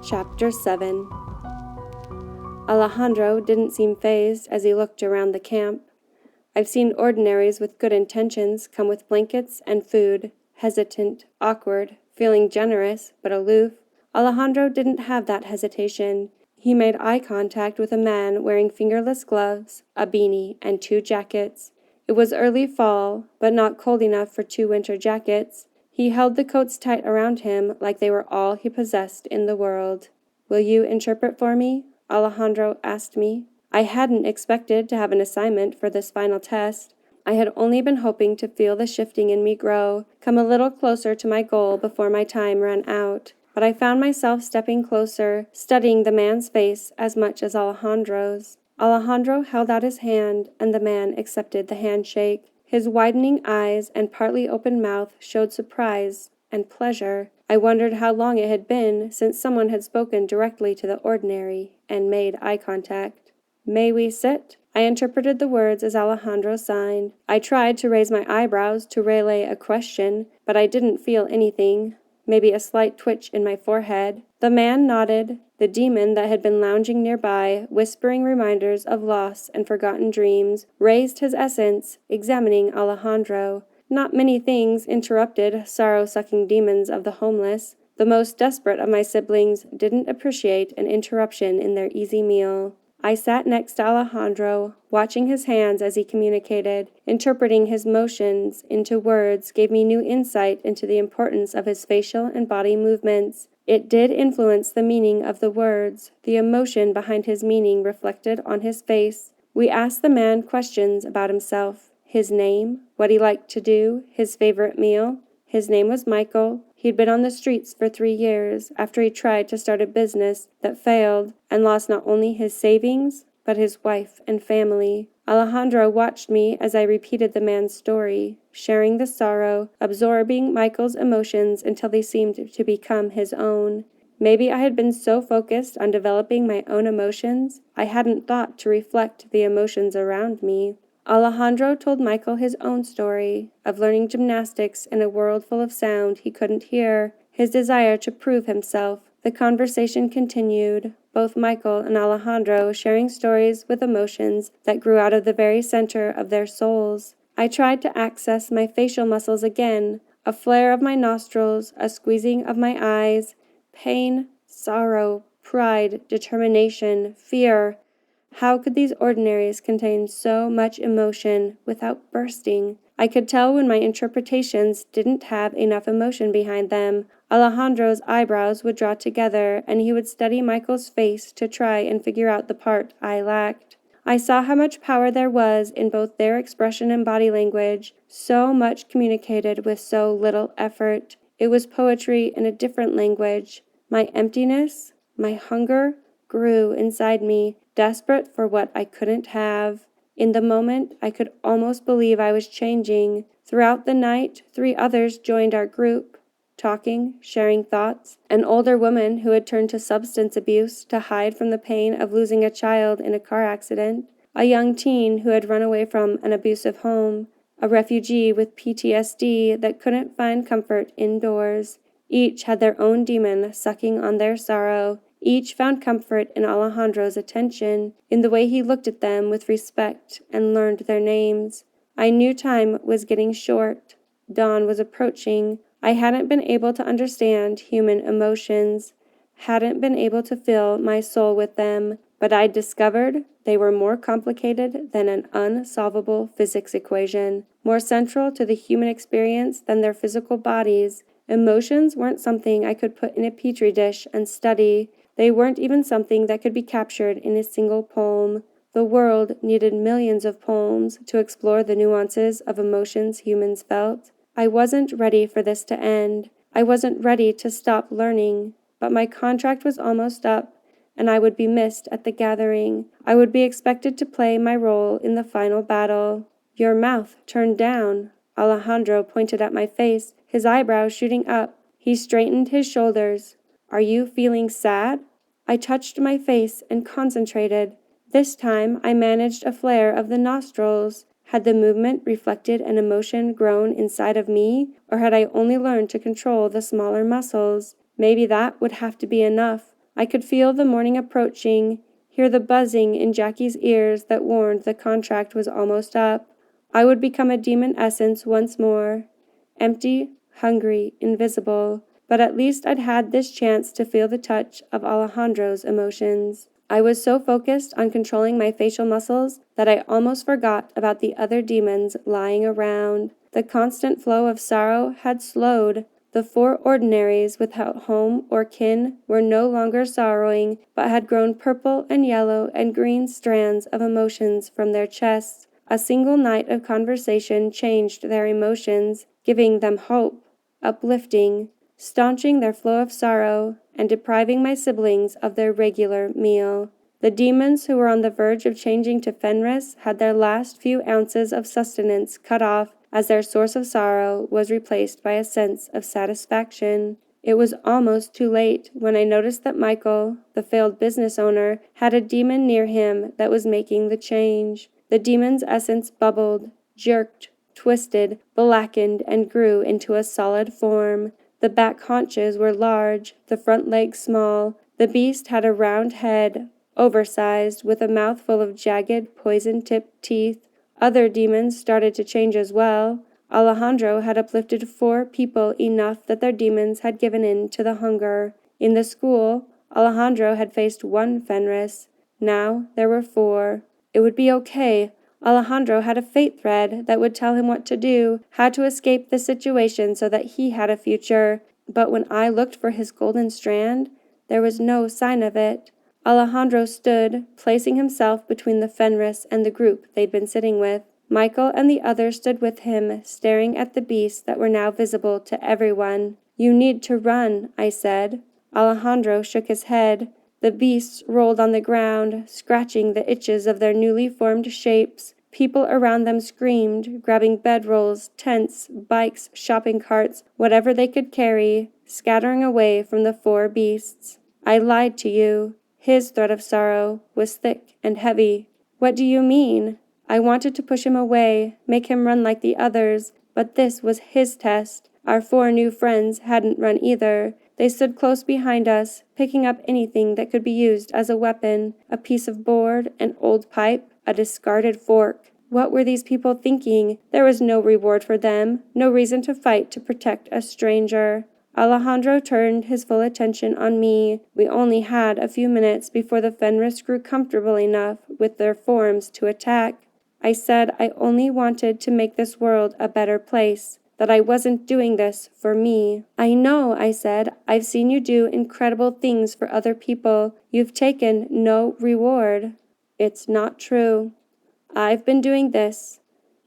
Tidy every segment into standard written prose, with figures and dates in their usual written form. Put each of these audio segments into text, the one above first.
Chapter 7. Alejandro didn't seem fazed as he looked around the camp. I've seen ordinaries with good intentions come with blankets and food, hesitant, awkward, feeling generous, but aloof. Alejandro didn't have that hesitation. He made eye contact with a man wearing fingerless gloves, a beanie, and 2 jackets. It was early fall, but not cold enough for 2 winter jackets. He held the coats tight around him like they were all he possessed in the world. "Will you interpret for me?" Alejandro asked me. I hadn't expected to have an assignment for this final test. I had only been hoping to feel the shifting in me grow, come a little closer to my goal before my time ran out. But I found myself stepping closer, studying the man's face as much as Alejandro's. Alejandro held out his hand, and the man accepted the handshake. His widening eyes and partly open mouth showed surprise and pleasure. I wondered how long it had been since someone had spoken directly to the ordinary and made eye contact. "May we sit?" I interpreted the words as Alejandro signed. I tried to raise my eyebrows to relay a question, but I didn't feel anything. Maybe a slight twitch in my forehead. The man nodded. The demon that had been lounging nearby, whispering reminders of loss and forgotten dreams, raised his essence, examining Alejandro. Not many things interrupted sorrow-sucking demons of the homeless. The most desperate of my siblings didn't appreciate an interruption in their easy meal. I sat next to Alejandro, watching his hands as he communicated. Interpreting his motions into words gave me new insight into the importance of his facial and body movements. It did influence the meaning of the words, the emotion behind his meaning reflected on his face. We asked the man questions about himself, his name, what he liked to do, his favorite meal. His name was Michael. He'd been on the streets for 3 years after he tried to start a business that failed and lost not only his savings, but his wife and family. Alejandro watched me as I repeated the man's story, sharing the sorrow, absorbing Michael's emotions until they seemed to become his own. Maybe I had been so focused on developing my own emotions, I hadn't thought to reflect the emotions around me. Alejandro told Michael his own story, of learning gymnastics in a world full of sound he couldn't hear, his desire to prove himself. The conversation continued, both Michael and Alejandro sharing stories with emotions that grew out of the very center of their souls. I tried to access my facial muscles again, a flare of my nostrils, a squeezing of my eyes, pain, sorrow, pride, determination, fear. How could these ordinaries contain so much emotion without bursting? I could tell when my interpretations didn't have enough emotion behind them. Alejandro's eyebrows would draw together, and he would study Michael's face to try and figure out the part I lacked. I saw how much power there was in both their expression and body language, so much communicated with so little effort. It was poetry in a different language. My emptiness, my hunger, grew inside me, desperate for what I couldn't have. In the moment, I could almost believe I was changing. Throughout the night, 3 others joined our group, talking, sharing thoughts. An older woman who had turned to substance abuse to hide from the pain of losing a child in a car accident. A young teen who had run away from an abusive home. A refugee with PTSD that couldn't find comfort indoors. Each had their own demon sucking on their sorrow. Each found comfort in Alejandro's attention, in the way he looked at them with respect and learned their names. I knew time was getting short. Dawn was approaching. I hadn't been able to understand human emotions, hadn't been able to fill my soul with them, but I discovered they were more complicated than an unsolvable physics equation, more central to the human experience than their physical bodies. Emotions weren't something I could put in a petri dish and study. They weren't even something that could be captured in a single poem. The world needed millions of poems to explore the nuances of emotions humans felt. I wasn't ready for this to end. I wasn't ready to stop learning, but my contract was almost up, and I would be missed at the gathering. I would be expected to play my role in the final battle. "Your mouth turned down." Alejandro pointed at my face, his eyebrows shooting up. He straightened his shoulders. "Are you feeling sad?" I touched my face and concentrated. This time I managed a flare of the nostrils. Had the movement reflected an emotion grown inside of me, or had I only learned to control the smaller muscles? Maybe that would have to be enough. I could feel the morning approaching, hear the buzzing in Jackie's ears that warned the contract was almost up. I would become a demon essence once more, empty, hungry, invisible, but at least I'd had this chance to feel the touch of Alejandro's emotions. I was so focused on controlling my facial muscles that I almost forgot about the other demons lying around. The constant flow of sorrow had slowed. The 4 ordinaries without home or kin were no longer sorrowing, but had grown purple and yellow and green strands of emotions from their chests. A single night of conversation changed their emotions, giving them hope, uplifting, staunching their flow of sorrow, and depriving my siblings of their regular meal. The demons who were on the verge of changing to Fenris had their last few ounces of sustenance cut off as their source of sorrow was replaced by a sense of satisfaction. It was almost too late when I noticed that Michael, the failed business owner, had a demon near him that was making the change. The demon's essence bubbled, jerked, twisted, blackened, and grew into a solid form. The back haunches were large, the front legs small. The beast had a round head, oversized, with a mouth full of jagged, poison-tipped teeth. Other demons started to change as well. Alejandro had uplifted 4 people enough that their demons had given in to the hunger. In the school, Alejandro had faced 1 Fenris. Now there were 4. It would be okay. Alejandro had a fate thread that would tell him what to do, how to escape the situation so that he had a future. But when I looked for his golden strand, there was no sign of it. Alejandro stood, placing himself between the Fenris and the group they'd been sitting with. Michael and the others stood with him, staring at the beasts that were now visible to everyone. "You need to run," I said. Alejandro shook his head. The beasts rolled on the ground, scratching the itches of their newly formed shapes. People around them screamed, grabbing bedrolls, tents, bikes, shopping carts, whatever they could carry, scattering away from the 4 beasts. "I lied to you." His thread of sorrow was thick and heavy. "What do you mean?" I wanted to push him away, make him run like the others, but this was his test. Our 4 new friends hadn't run either. They stood close behind us, picking up anything that could be used as a weapon, a piece of board, an old pipe, a discarded fork. What were these people thinking? There was no reward for them, no reason to fight to protect a stranger. Alejandro turned his full attention on me. We only had a few minutes before the Fenris grew comfortable enough with their forms to attack. I said I only wanted to make this world a better place, that I wasn't doing this for me. "I know," I said. "I've seen you do incredible things for other people. You've taken no reward." "It's not true. I've been doing this.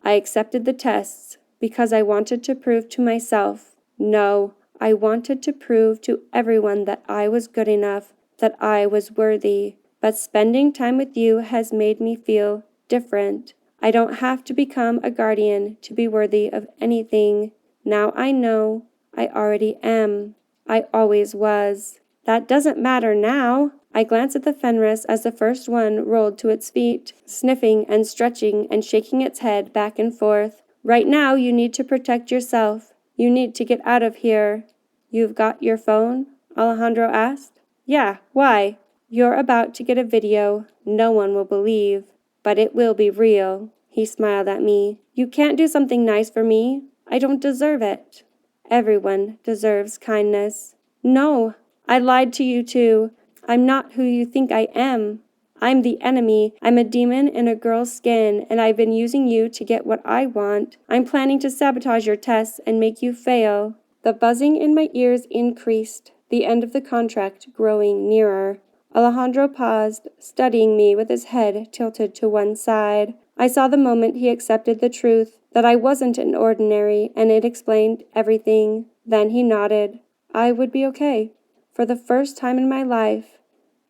I accepted the tests because I wanted to prove to myself. No, I wanted to prove to everyone that I was good enough, that I was worthy. But spending time with you has made me feel different. I don't have to become a guardian to be worthy of anything. Now I know I already am. I always was. That doesn't matter now." I glanced at the Fenris as the first one rolled to its feet, sniffing and stretching and shaking its head back and forth. "Right now you need to protect yourself. You need to get out of here." "You've got your phone?" Alejandro asked. "Yeah, why?" "You're about to get a video no one will believe, but it will be real." He smiled at me. "You can't do something nice for me. I don't deserve it." "Everyone deserves kindness." "No, I lied to you too. I'm not who you think I am. I'm the enemy. I'm a demon in a girl's skin, and I've been using you to get what I want. I'm planning to sabotage your tests and make you fail." The buzzing in my ears increased, the end of the contract growing nearer. Alejandro paused, studying me with his head tilted to one side. I saw the moment he accepted the truth, that I wasn't an ordinary, and it explained everything. Then he nodded. I would be okay. For the first time in my life,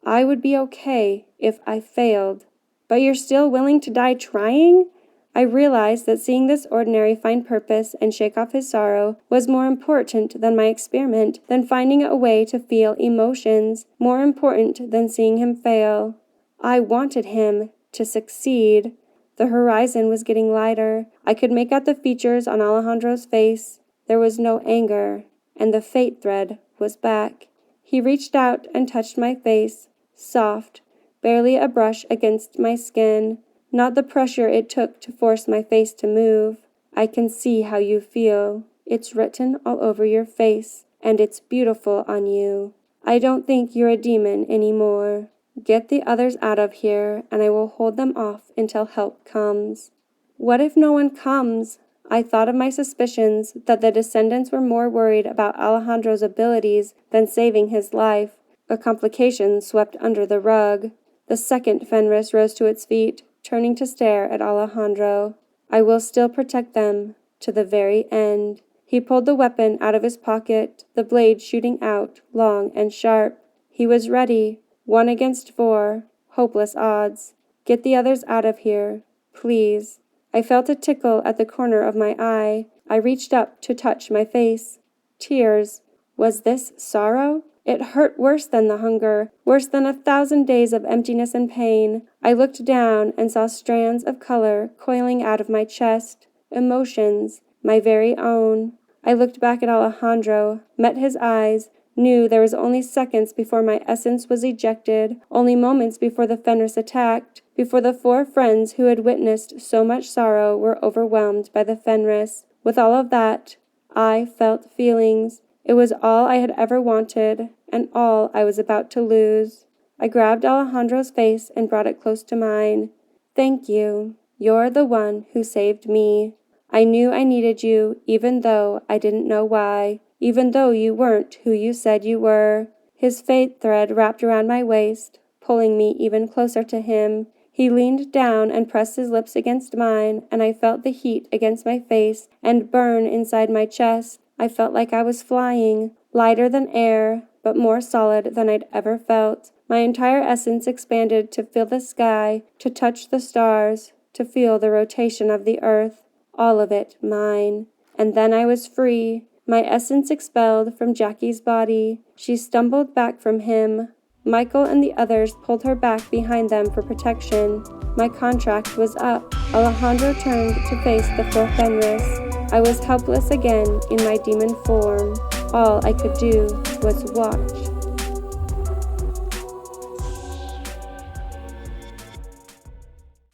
I would be okay if I failed. "But you're still willing to die trying?" I realized that seeing this ordinary find purpose and shake off his sorrow was more important than my experiment, than finding a way to feel emotions, more important than seeing him fail. I wanted him to succeed. The horizon was getting lighter. I could make out the features on Alejandro's face. There was no anger, and the fate thread was back. He reached out and touched my face, soft, barely a brush against my skin, not the pressure it took to force my face to move. I can see how you feel. It's written all over your face, and it's beautiful on you. I don't think you're a demon anymore. Get the others out of here, and I will hold them off until help comes. What if no one comes? I thought of my suspicions that the descendants were more worried about Alejandro's abilities than saving his life, a complication swept under the rug. The second Fenris rose to its feet, turning to stare at Alejandro. I will still protect them, to the very end. He pulled the weapon out of his pocket, the blade shooting out, long and sharp. He was ready, 1 against 4, hopeless odds. Get the others out of here, please. I felt a tickle at the corner of my eye. I reached up to touch my face. Tears. Was this sorrow? It hurt worse than the hunger, worse than 1,000 days of emptiness and pain. I looked down and saw strands of color coiling out of my chest. Emotions, my very own. I looked back at Alejandro, met his eyes, knew there was only seconds before my essence was ejected, only moments before the Fenris attacked, before the 4 friends who had witnessed so much sorrow were overwhelmed by the Fenris. With all of that, I felt feelings. It was all I had ever wanted, and all I was about to lose. I grabbed Alejandro's face and brought it close to mine. Thank you. You're the one who saved me. I knew I needed you, even though I didn't know why, even though you weren't who you said you were. His faith thread wrapped around my waist, pulling me even closer to him. He leaned down and pressed his lips against mine, and I felt the heat against my face and burn inside my chest. I felt like I was flying, lighter than air, but more solid than I'd ever felt. My entire essence expanded to fill the sky, to touch the stars, to feel the rotation of the earth. All of it mine. And then I was free, my essence expelled from Jackie's body. She stumbled back from him. Michael and the others pulled her back behind them for protection. My contract was up. Alejandro turned to face the 4 Fenris. I was helpless again in my demon form. All I could do was watch.